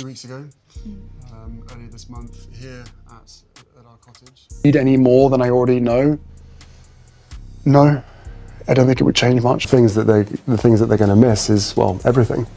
2 weeks ago, earlier this month, here at our cottage. Need any more than I already know? No, I don't think it would change much. The things that they're going to miss is, well, everything.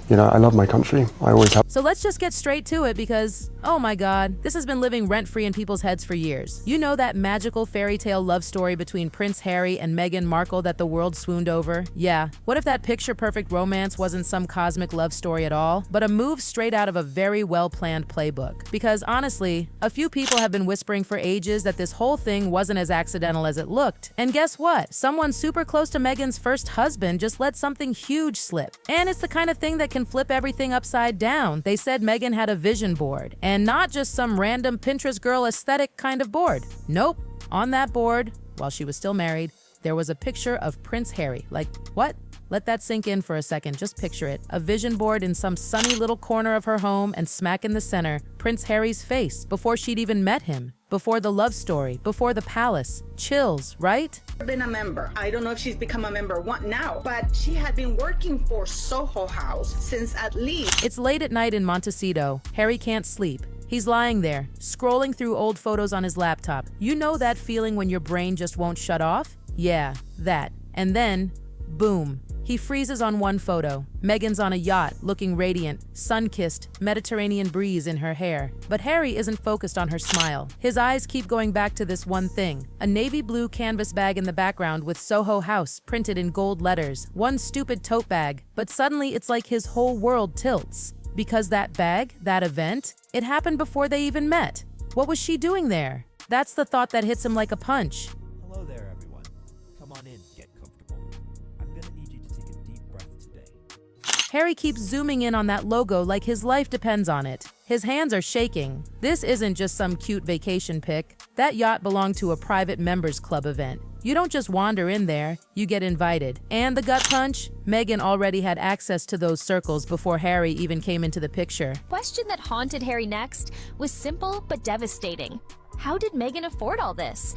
You know, I love my country. I always have. So let's just get straight to it because, oh my God, this has been living rent-free in people's heads for years. You know that magical fairy tale love story between Prince Harry and Meghan Markle that the world swooned over? Yeah. What if that picture-perfect romance wasn't some cosmic love story at all, but a move straight out of a very well-planned playbook? Because honestly, a few people have been whispering for ages that this whole thing wasn't as accidental as it looked. And guess what? Someone super close to Meghan's first husband just let something huge slip. And it's the kind of thing that can flip everything upside down. They said Meghan had a vision board, and not just some random Pinterest girl aesthetic kind of board. Nope. On that board, while she was still married, there was a picture of Prince Harry. Like, what? Let that sink in for a second, just picture it. A vision board in some sunny little corner of her home, and smack in the center, Prince Harry's face, before she'd even met him. Before the love story, before the palace. Chills, right? Been a member. I don't know if she's become a member now, but she had been working for Soho House since at least... It's late at night in Montecito. Harry can't sleep. He's lying there, scrolling through old photos on his laptop. You know that feeling when your brain just won't shut off? Yeah, that. And then, boom. He freezes on one photo. Meghan's on a yacht, looking radiant, sun-kissed, Mediterranean breeze in her hair. But Harry isn't focused on her smile. His eyes keep going back to this one thing. A navy blue canvas bag in the background with Soho House printed in gold letters. One stupid tote bag. But suddenly it's like his whole world tilts. Because that bag, that event, it happened before they even met. What was she doing there? That's the thought that hits him like a punch. Hello there, everyone. Come on in, get comfortable. I'm gonna need you to take a deep breath today. Harry keeps zooming in on that logo like his life depends on it. His hands are shaking. This isn't just some cute vacation pic. That yacht belonged to a private members club event. You don't just wander in there, you get invited. And the gut punch? Meghan already had access to those circles before Harry even came into the picture. The question that haunted Harry next was simple but devastating. How did Meghan afford all this?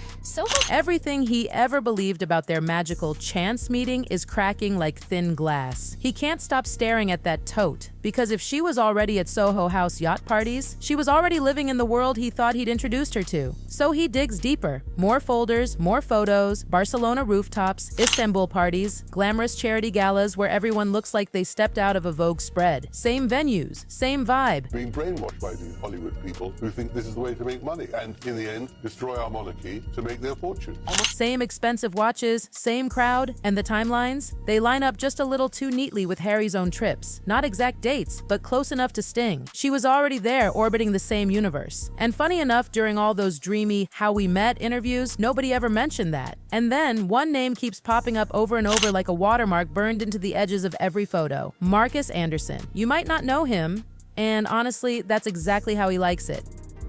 Everything he ever believed about their magical chance meeting is cracking like thin glass. He can't stop staring at that tote, because if she was already at Soho House yacht parties, she was already living in the world he thought he'd introduced her to. So he digs deeper. More folders, more photos, Barcelona rooftops, Istanbul parties, glamorous charity galas where everyone looks like they stepped out of a Vogue spread. Same venues, same vibe. Being brainwashed by these Hollywood people who think this is the way to make money and, in the end, destroy our monarchy to make their fortune. Same expensive watches, same crowd, and the timelines? They line up just a little too neatly with Harry's own trips. Not exact dates, but close enough to sting. She was already there, orbiting the same universe. And funny enough, during all those dreamy how we met interviews, nobody ever mentioned that. And then, one name keeps popping up over and over like a watermark burned into the edges of every photo. Marcus Anderson. You might not know him, and honestly, that's exactly how he likes it.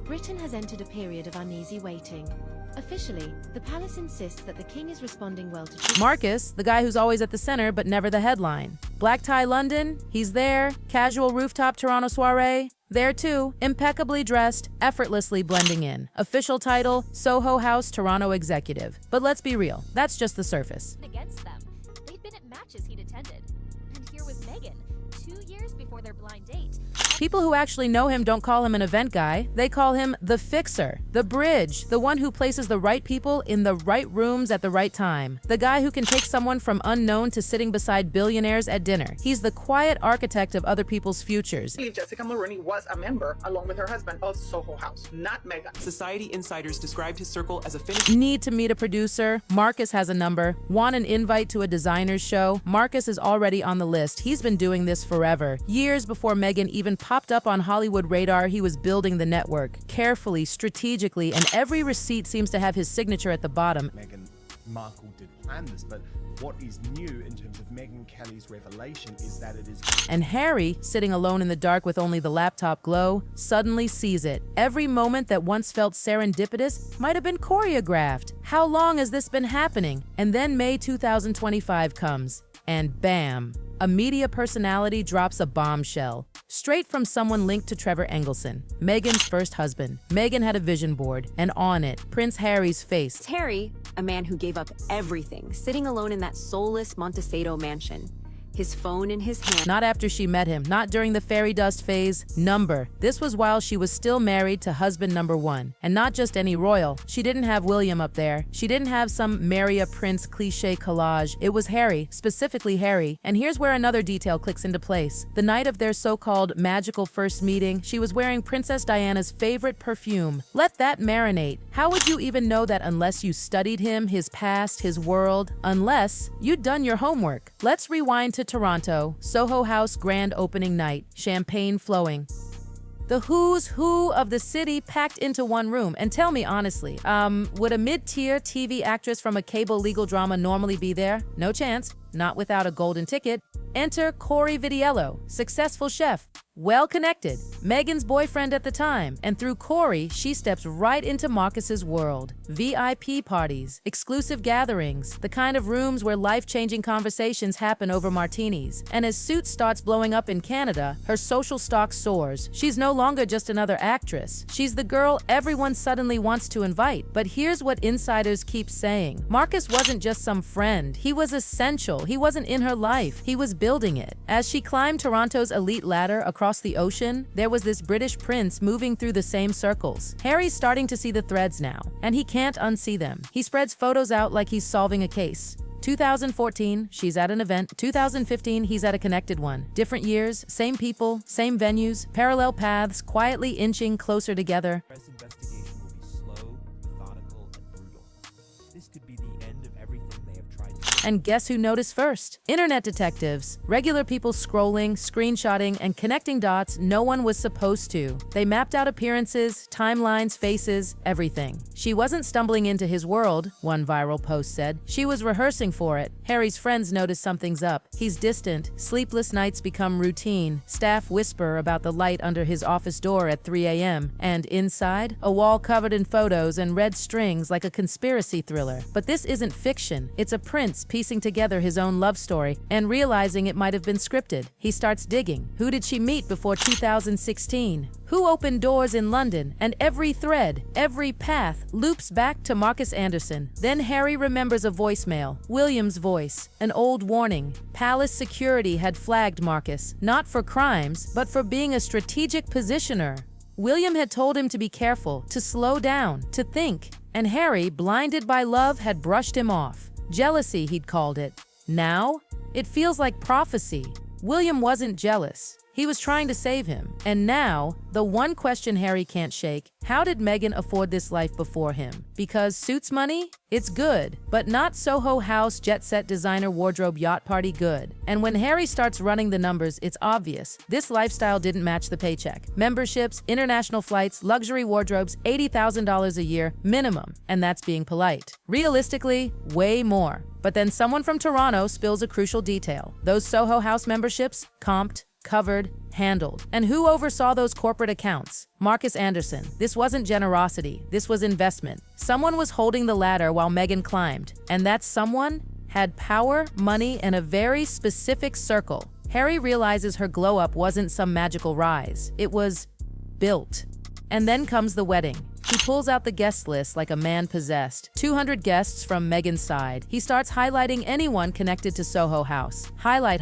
Britain has entered a period of uneasy waiting. Officially, the palace insists that the king is responding well to... Marcus, the guy who's always at the center but never the headline. Black tie London, he's there. Casual rooftop Toronto soiree, there too. Impeccably dressed, effortlessly blending in. Official title, Soho House Toronto Executive. But let's be real, that's just the surface. Against them. They'd been at matches he'd attended. And here was Meghan, 2 years before their blind date. People who actually know him don't call him an event guy. They call him the fixer, the bridge, the one who places the right people in the right rooms at the right time. The guy who can take someone from unknown to sitting beside billionaires at dinner. He's the quiet architect of other people's futures. I believe Jessica Mulroney was a member, along with her husband, of Soho House, not Meghan. Society insiders described his circle as a finish. Need to meet a producer? Marcus has a number. Want an invite to a designer's show? Marcus is already on the list. He's been doing this forever. Years before Meghan even popped up on Hollywood radar, he was building the network, carefully, strategically, and every receipt seems to have his signature at the bottom. Meghan Markle did plan this, but what is new in terms of Meghan Kelly's revelation is that it is... And Harry, sitting alone in the dark with only the laptop glow, suddenly sees it. Every moment that once felt serendipitous might have been choreographed. How long has this been happening? And then May 2025 comes, and bam! A media personality drops a bombshell. Straight from someone linked to Trevor Engelson, Meghan's first husband. Meghan had a vision board, and on it, Prince Harry's face. It's Harry, a man who gave up everything, sitting alone in that soulless Montecito mansion. his phone in his hand. Not after she met him, not during the fairy dust phase. Number. This was while she was still married to husband number 1. And not just any royal. She didn't have William up there. She didn't have some marry a prince cliche collage. It was Harry, specifically Harry. And here's where another detail clicks into place. The night of their so-called magical first meeting, she was wearing Princess Diana's favorite perfume. Let that marinate. How would you even know that unless you studied him, his past, his world? Unless you'd done your homework. Let's rewind to Toronto, Soho House grand opening night, champagne flowing. The who's who of the city packed into one room. And tell me honestly, would a mid-tier TV actress from a cable legal drama normally be there? No chance, not without a golden ticket. Enter Corey Vidiello, successful chef, well-connected, Meghan's boyfriend at the time, and through Corey, she steps right into Marcus's world. VIP parties, exclusive gatherings, the kind of rooms where life-changing conversations happen over martinis. And as Suits starts blowing up in Canada, her social stock soars. She's no longer just another actress. She's the girl everyone suddenly wants to invite. But here's what insiders keep saying. Marcus wasn't just some friend. He was essential. He wasn't in her life. He was building it. As she climbed Toronto's elite ladder across the ocean, there was this British prince moving through the same circles. Harry's starting to see the threads now, and he can't unsee them. He spreads photos out like he's solving a case. 2014, she's at an event. 2015, he's at a connected one. Different years, same people, same venues, parallel paths, quietly inching closer together. Press investigation will be slow, methodical, and brutal. This could be the end of everything they have tried to do. And guess who noticed first? Internet detectives. Regular people scrolling, screenshotting, and connecting dots no one was supposed to. They mapped out appearances, timelines, faces, everything. She wasn't stumbling into his world, one viral post said. She was rehearsing for it. Harry's friends notice something's up. He's distant. Sleepless nights become routine. Staff whisper about the light under his office door at 3 a.m. And inside, a wall covered in photos and red strings like a conspiracy thriller. But this isn't fiction. It's a prince piecing together his own love story and realizing it might have been scripted. He starts digging. Who did she meet before 2016? Who opened doors in London? And every thread, every path loops back to Marcus Anderson. Then Harry remembers a voicemail, William's voice, an old warning. Palace security had flagged Marcus, not for crimes, but for being a strategic positioner. William had told him to be careful, to slow down, to think. And Harry, blinded by love, had brushed him off. Jealousy, he'd called it. Now, it feels like prophecy. William wasn't jealous. He was trying to save him. And now, the one question Harry can't shake, how did Meghan afford this life before him? Because Suits money? It's good, but not Soho House jet set designer wardrobe yacht party good. And when Harry starts running the numbers, it's obvious. This lifestyle didn't match the paycheck. Memberships, international flights, luxury wardrobes, $80,000 a year, minimum. And that's being polite. Realistically, way more. But then someone from Toronto spills a crucial detail. Those Soho House memberships, comped, covered, handled. And who oversaw those corporate accounts? Marcus Anderson. This wasn't generosity. This was investment. Someone was holding the ladder while Meghan climbed. And that someone had power, money, and a very specific circle. Harry realizes her glow-up wasn't some magical rise. It was built. And then comes the wedding. He pulls out the guest list like a man possessed. 200 guests from Meghan's side. He starts highlighting anyone connected to Soho House. Highlight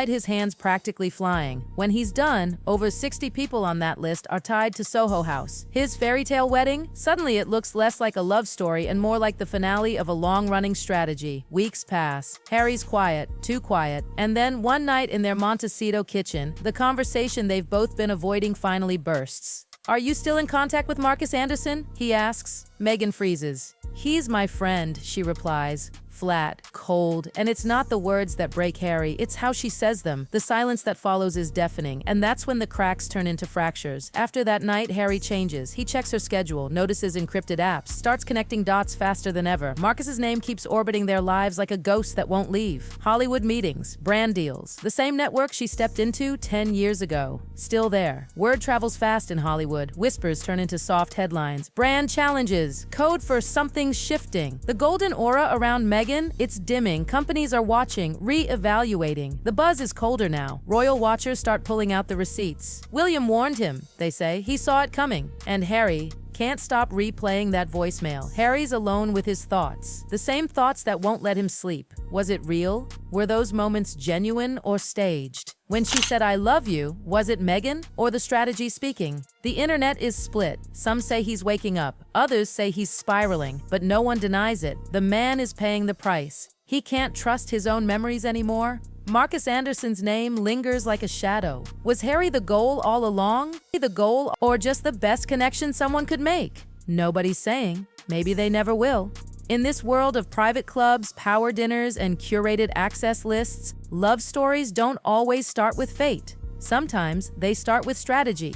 his hands practically flying. When he's done, over 60 people on that list are tied to Soho House. His fairy tale wedding? Suddenly it looks less like a love story and more like the finale of a long-running strategy. Weeks pass. Harry's quiet, too quiet. And then one night in their Montecito kitchen, the conversation they've both been avoiding finally bursts. Are you still in contact with Marcus Anderson? He asks. Meghan freezes. He's my friend, she replies. Flat, cold, and it's not the words that break Harry, it's how she says them. The silence that follows is deafening, and that's when the cracks turn into fractures. After that night, Harry changes. He checks her schedule, notices encrypted apps, starts connecting dots faster than ever. Marcus's name keeps orbiting their lives like a ghost that won't leave. Hollywood meetings, brand deals, the same network she stepped into 10 years ago. Still there. Word travels fast in Hollywood. Whispers turn into soft headlines. Brand challenges, code for something shifting. The golden aura around Meghan, it's dimming. Companies are watching, re-evaluating. The buzz is colder now. Royal watchers start pulling out the receipts. William warned him, they say. He saw it coming. And Harry can't stop replaying that voicemail. Harry's alone with his thoughts, the same thoughts that won't let him sleep. Was it real? Were those moments genuine or staged? When she said, "I love you," was it Meghan or the strategy speaking? The internet is split. Some say he's waking up. Others say he's spiraling, but no one denies it. The man is paying the price. He can't trust his own memories anymore. Marcus Anderson's name lingers like a shadow. Was Harry the goal all along? The goal, or just the best connection someone could make? Nobody's saying. Maybe they never will. In this world of private clubs, power dinners, and curated access lists, love stories don't always start with fate. Sometimes they start with strategy.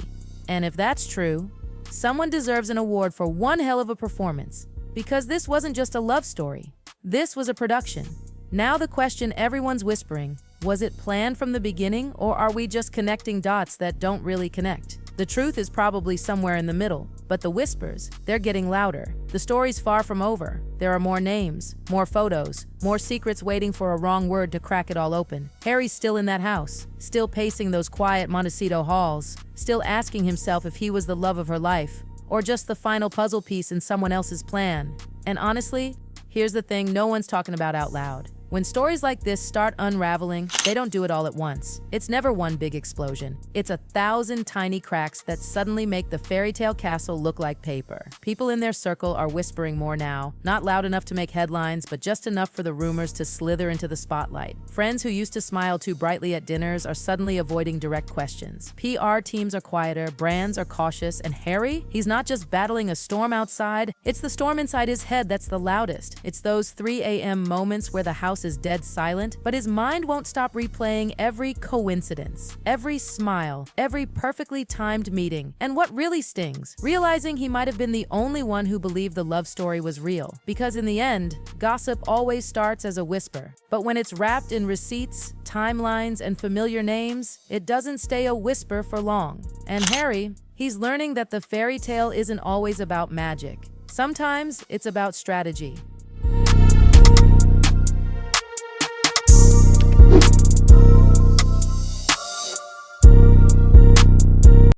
And if that's true, someone deserves an award for one hell of a performance. Because this wasn't just a love story. This was a production. Now the question everyone's whispering, was it planned from the beginning, or are we just connecting dots that don't really connect? The truth is probably somewhere in the middle, but the whispers, they're getting louder. The story's far from over. There are more names, more photos, more secrets waiting for a wrong word to crack it all open. Harry's still in that house, still pacing those quiet Montecito halls, still asking himself if he was the love of her life, or just the final puzzle piece in someone else's plan. And honestly, here's the thing no one's talking about out loud. When stories like this start unraveling, they don't do it all at once. It's never one big explosion. It's 1,000 tiny cracks that suddenly make the fairy tale castle look like paper. People in their circle are whispering more now, not loud enough to make headlines, but just enough for the rumors to slither into the spotlight. Friends who used to smile too brightly at dinners are suddenly avoiding direct questions. PR teams are quieter, brands are cautious, and Harry? He's not just battling a storm outside, it's the storm inside his head that's the loudest. It's those 3 a.m. moments where the house is dead silent, but his mind won't stop replaying every coincidence, every smile, every perfectly timed meeting. And what really stings? Realizing he might have been the only one who believed the love story was real. Because in the end, gossip always starts as a whisper. But when it's wrapped in receipts, timelines, and familiar names, it doesn't stay a whisper for long. And Harry, he's learning that the fairy tale isn't always about magic. Sometimes it's about strategy.